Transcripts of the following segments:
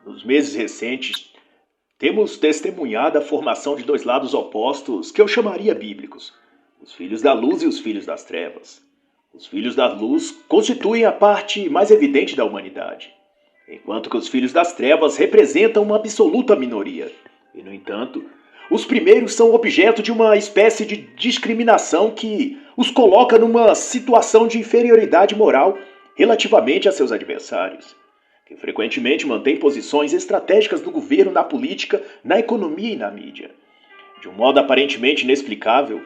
Nos meses recentes, temos testemunhado a formação de dois lados opostos que eu chamaria bíblicos: os filhos da luz e os filhos das trevas. Os filhos da luz constituem a parte mais evidente da humanidade, enquanto que os filhos das trevas representam uma absoluta minoria. E, no entanto, os primeiros são objeto de uma espécie de discriminação que os coloca numa situação de inferioridade moral relativamente a seus adversários, que frequentemente mantêm posições estratégicas do governo na política, na economia e na mídia. De um modo aparentemente inexplicável,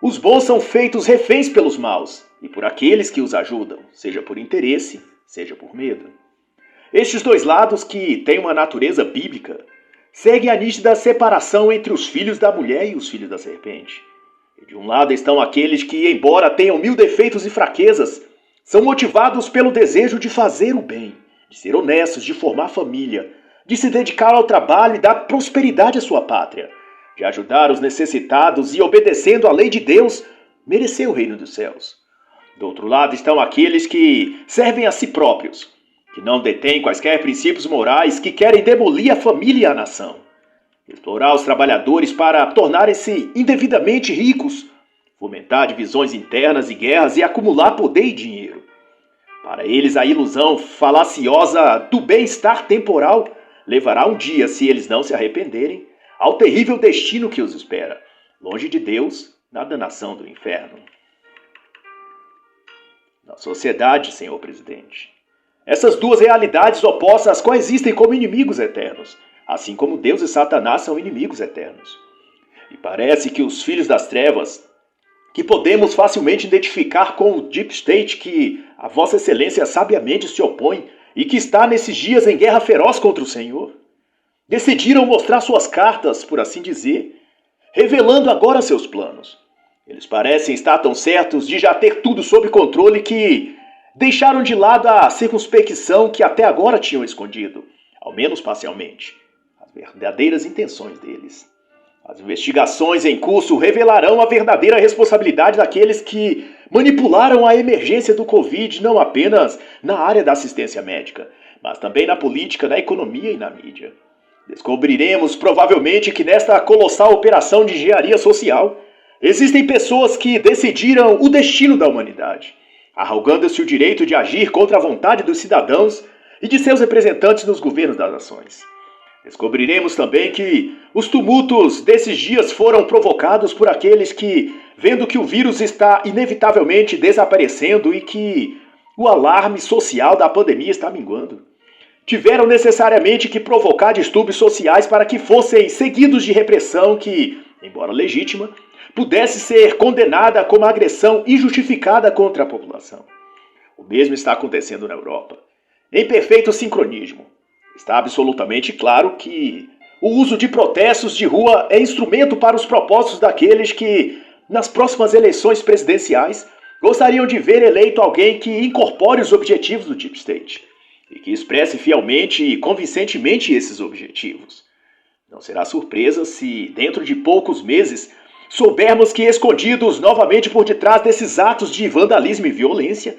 os bons são feitos reféns pelos maus e por aqueles que os ajudam, seja por interesse, seja por medo. Estes dois lados, que têm uma natureza bíblica, seguem a nítida separação entre os filhos da mulher e os filhos da serpente. E de um lado estão aqueles que, embora tenham mil defeitos e fraquezas, são motivados pelo desejo de fazer o bem, de ser honestos, de formar família, de se dedicar ao trabalho e dar prosperidade à sua pátria, de ajudar os necessitados e, obedecendo à lei de Deus, merecer o reino dos céus. Do outro lado estão aqueles que servem a si próprios, que não detêm quaisquer princípios morais, que querem demolir a família e a nação, explorar os trabalhadores para tornarem-se indevidamente ricos, fomentar divisões internas e guerras e acumular poder e dinheiro. Para eles, a ilusão falaciosa do bem-estar temporal levará um dia, se eles não se arrependerem, ao terrível destino que os espera, longe de Deus, na danação do inferno. Na sociedade, senhor presidente, essas duas realidades opostas coexistem como inimigos eternos, assim como Deus e Satanás são inimigos eternos. E parece que os filhos das trevas, que podemos facilmente identificar com o Deep State, que a Vossa Excelência sabiamente se opõe e que está nesses dias em guerra feroz contra o Senhor, decidiram mostrar suas cartas, por assim dizer, revelando agora seus planos. Eles parecem estar tão certos de já ter tudo sob controle que deixaram de lado a circunspecção que até agora tinham escondido, ao menos parcialmente, as verdadeiras intenções deles. As investigações em curso revelarão a verdadeira responsabilidade daqueles que manipularam a emergência do Covid não apenas na área da assistência médica, mas também na política, na economia e na mídia. Descobriremos provavelmente que nesta colossal operação de engenharia social existem pessoas que decidiram o destino da humanidade, arrogando-se o direito de agir contra a vontade dos cidadãos e de seus representantes nos governos das nações. Descobriremos também que os tumultos desses dias foram provocados por aqueles que, vendo que o vírus está inevitavelmente desaparecendo e que o alarme social da pandemia está minguando, tiveram necessariamente que provocar distúrbios sociais para que fossem seguidos de repressão que, embora legítima, pudesse ser condenada como agressão injustificada contra a população. O mesmo está acontecendo na Europa, em perfeito sincronismo. Está absolutamente claro que o uso de protestos de rua é instrumento para os propósitos daqueles que, nas próximas eleições presidenciais, gostariam de ver eleito alguém que incorpore os objetivos do Deep State e que expresse fielmente e convincentemente esses objetivos. Não será surpresa se, dentro de poucos meses, soubermos que, escondidos novamente por detrás desses atos de vandalismo e violência,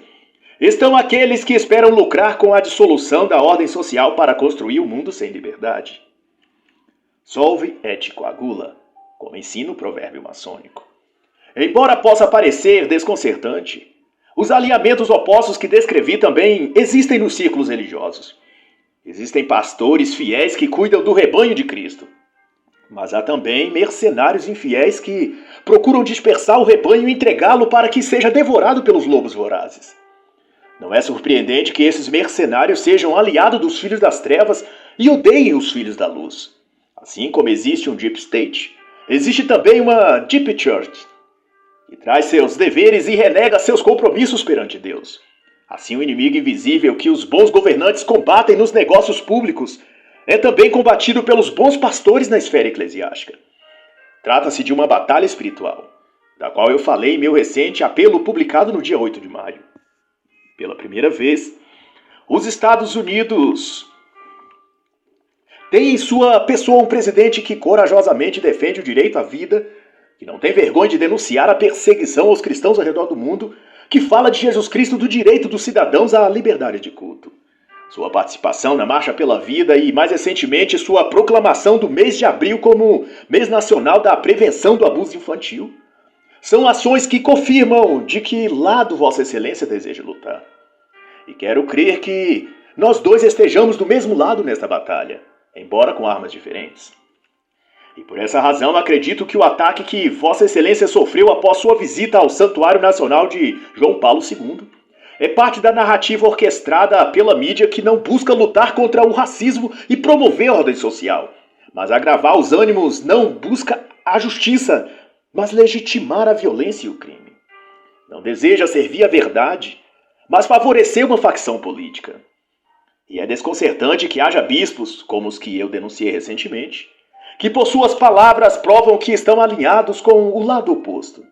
estão aqueles que esperam lucrar com a dissolução da ordem social para construir um mundo sem liberdade. Solve et coagula, como ensina o provérbio maçônico. Embora possa parecer desconcertante, os alinhamentos opostos que descrevi também existem nos círculos religiosos. Existem pastores fiéis que cuidam do rebanho de Cristo. Mas há também mercenários infiéis que procuram dispersar o rebanho e entregá-lo para que seja devorado pelos lobos vorazes. Não é surpreendente que esses mercenários sejam aliados dos filhos das trevas e odeiem os filhos da luz. Assim como existe um Deep State, existe também uma Deep Church, que traz seus deveres e renega seus compromissos perante Deus. Assim, o inimigo invisível que os bons governantes combatem nos negócios públicos é também combatido pelos bons pastores na esfera eclesiástica. Trata-se de uma batalha espiritual, da qual eu falei em meu recente apelo publicado no dia 8 de maio. Pela primeira vez, os Estados Unidos têm em sua pessoa um presidente que corajosamente defende o direito à vida, que não tem vergonha de denunciar a perseguição aos cristãos ao redor do mundo, que fala de Jesus Cristo, do direito dos cidadãos à liberdade de culto. sua participação na Marcha pela Vida e, mais recentemente, sua proclamação do mês de abril como mês nacional da prevenção do abuso infantil, são ações que confirmam de que lado Vossa Excelência deseja lutar. E quero crer que nós dois estejamos do mesmo lado nesta batalha, embora com armas diferentes. E por essa razão acredito que o ataque que Vossa Excelência sofreu após sua visita ao Santuário Nacional de João Paulo II é parte da narrativa orquestrada pela mídia que não busca lutar contra o racismo e promover a ordem social, mas agravar os ânimos, não busca a justiça, mas legitimar a violência e o crime. Não deseja servir a verdade, mas favorecer uma facção política. E é desconcertante que haja bispos, como os que eu denunciei recentemente, que por suas palavras provam que estão alinhados com o lado oposto.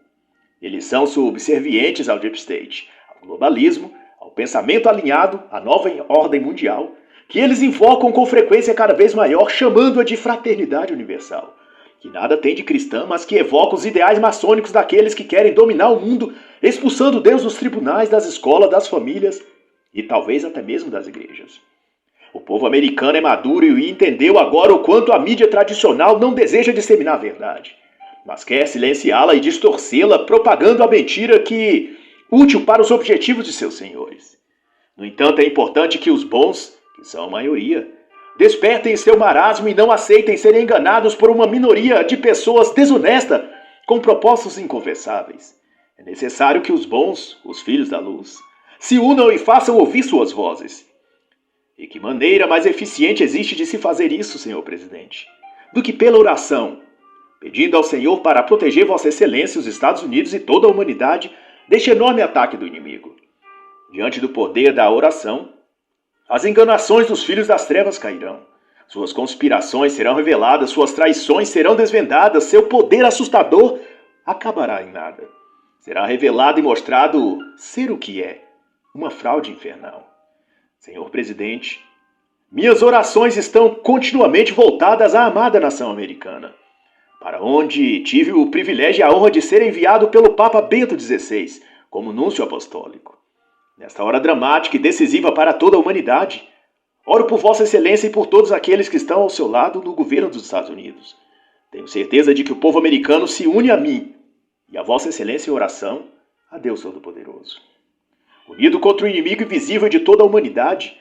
Eles são subservientes ao Deep State, ao globalismo, ao pensamento alinhado à nova ordem mundial, que eles invocam com frequência cada vez maior, chamando-a de fraternidade universal, que nada tem de cristã, mas que evoca os ideais maçônicos daqueles que querem dominar o mundo, expulsando Deus dos tribunais, das escolas, das famílias e talvez até mesmo das igrejas. O povo americano é maduro e entendeu agora o quanto a mídia tradicional não deseja disseminar a verdade, mas quer silenciá-la e distorcê-la, propagando a mentira que útil para os objetivos de seus senhores. No entanto, é importante que os bons, que são a maioria, despertem seu marasmo e não aceitem serem enganados por uma minoria de pessoas desonestas com propósitos inconfessáveis. É necessário que os bons, os filhos da luz, se unam e façam ouvir suas vozes. E que maneira mais eficiente existe de se fazer isso, senhor presidente, do que pela oração, pedindo ao Senhor para proteger Vossa Excelência, os Estados Unidos e toda a humanidade deste enorme ataque do inimigo. Diante do poder da oração, as enganações dos filhos das trevas cairão, suas conspirações serão reveladas, suas traições serão desvendadas, seu poder assustador acabará em nada. Será revelado e mostrado ser o que é, uma fraude infernal. Senhor presidente, minhas orações estão continuamente voltadas à amada nação americana, para onde tive o privilégio e a honra de ser enviado pelo Papa Bento XVI, como núncio apostólico. Nesta hora dramática e decisiva para toda a humanidade, oro por Vossa Excelência e por todos aqueles que estão ao seu lado no governo dos Estados Unidos. Tenho certeza de que o povo americano se une a mim e a Vossa Excelência em oração a Deus Todo-Poderoso. Unido contra o inimigo invisível de toda a humanidade,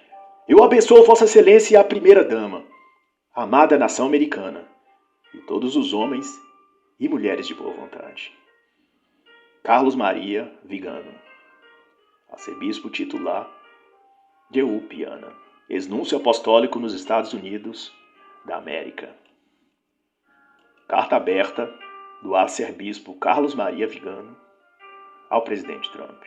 eu abençoo Vossa Excelência e a primeira-dama, a amada nação americana, e todos os homens e mulheres de boa vontade. Carlos Maria Vigano, arcebispo titular de Upiana, ex-núncio apostólico nos Estados Unidos da América. Carta aberta do arcebispo Carlos Maria Vigano ao presidente Trump.